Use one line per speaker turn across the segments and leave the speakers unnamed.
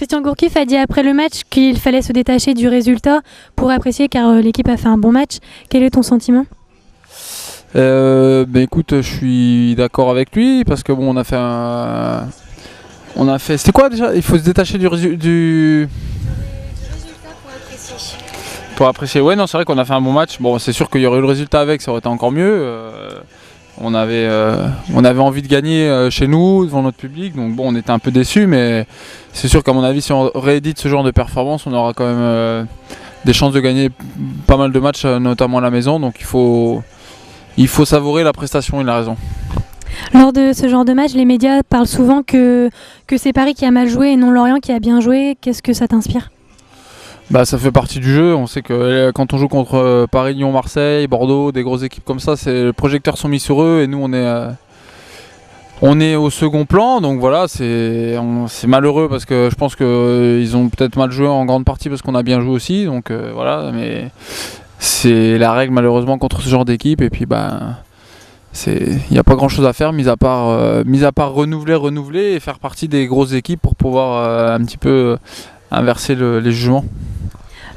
Christian Gourcuff a dit après le match qu'il fallait se détacher du résultat pour apprécier car l'équipe a fait un bon match. Quel est ton sentiment ?
Écoute, je suis d'accord avec lui parce que bon, on a fait. C'était quoi déjà ? Il faut se détacher du résultat pour apprécier. Ouais, non, c'est vrai qu'on a fait un bon match. Bon, c'est sûr qu'il y aurait eu le résultat avec, ça aurait été encore mieux. On avait envie de gagner chez nous, devant notre public, donc bon, on était un peu déçus, mais c'est sûr qu'à mon avis, si on réédite ce genre de performance, on aura quand même des chances de gagner pas mal de matchs, notamment à la maison, donc il faut savourer la prestation, il a raison.
Lors de ce genre de match, les médias parlent souvent que c'est Paris qui a mal joué et non Lorient qui a bien joué. Qu'est-ce que ça t'inspire ?
Ça fait partie du jeu. On sait que quand on joue contre Paris, Lyon, Marseille, Bordeaux, des grosses équipes comme ça, les projecteurs sont mis sur eux et nous on est au second plan. Donc voilà, c'est malheureux parce que je pense qu'ils ont peut-être mal joué en grande partie parce qu'on a bien joué aussi. Donc voilà, mais c'est la règle malheureusement contre ce genre d'équipe. Et puis il n'y a pas grand chose à faire mis à part renouveler et faire partie des grosses équipes pour pouvoir un petit peu inverser les jugements.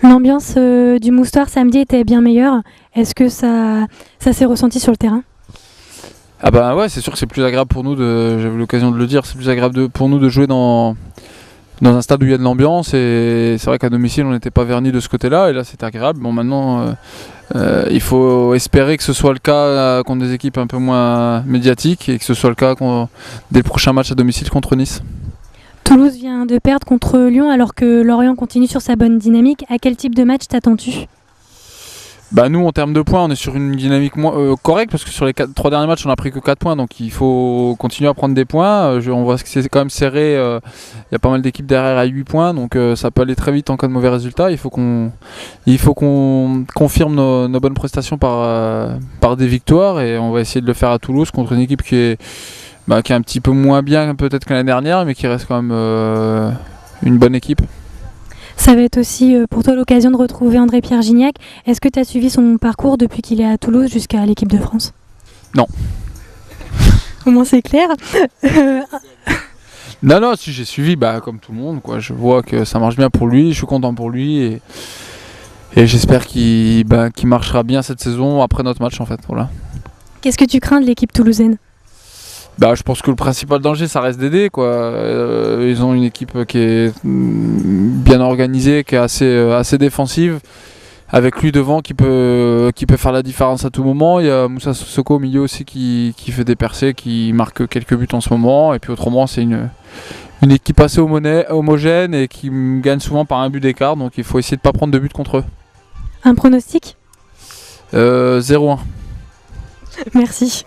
L'ambiance du Moustoir samedi était bien meilleure. Est-ce que ça s'est ressenti sur le terrain ?
Ah ouais, c'est sûr que c'est plus agréable pour nous, j'avais eu l'occasion de le dire, c'est plus agréable pour nous de jouer dans un stade où il y a de l'ambiance, et c'est vrai qu'à domicile on n'était pas vernis de ce côté-là, et là c'est agréable. Bon, maintenant il faut espérer que ce soit le cas contre des équipes un peu moins médiatiques et que ce soit le cas dès le prochain match à domicile contre Nice.
Toulouse vient de perdre contre Lyon alors que Lorient continue sur sa bonne dynamique. À quel type de match t'attends-tu ?
Nous, en termes de points, on est sur une dynamique correcte parce que sur les 3 derniers matchs, on n'a pris que 4 points. Donc il faut continuer à prendre des points. On voit que c'est quand même serré. Il y a pas mal d'équipes derrière à 8 points. Donc ça peut aller très vite en cas de mauvais résultat. Il faut qu'on confirme nos bonnes prestations par des victoires. Et on va essayer de le faire à Toulouse contre une équipe qui est un petit peu moins bien peut-être que l'année dernière, mais qui reste quand même une bonne équipe.
Ça va être aussi pour toi l'occasion de retrouver André-Pierre Gignac. Est-ce que tu as suivi son parcours depuis qu'il est à Toulouse jusqu'à l'équipe de France ?
Non.
Au moins c'est clair.
Non, si j'ai suivi, comme tout le monde, quoi. Je vois que ça marche bien pour lui, je suis content pour lui et j'espère qu'il marchera bien cette saison après notre match en fait. Voilà.
Qu'est-ce que tu crains de l'équipe toulousaine ?
Je pense que le principal danger ça reste d'aider quoi. Ils ont une équipe qui est bien organisée, qui est assez défensive, avec lui devant qui peut faire la différence à tout moment. Il y a Moussa Sissoko au milieu aussi qui fait des percées, qui marque quelques buts en ce moment. Et puis autrement c'est une équipe assez homogène et qui gagne souvent par un but d'écart. Donc il faut essayer de ne pas prendre de but contre eux.
Un pronostic ?
0-1.
Merci.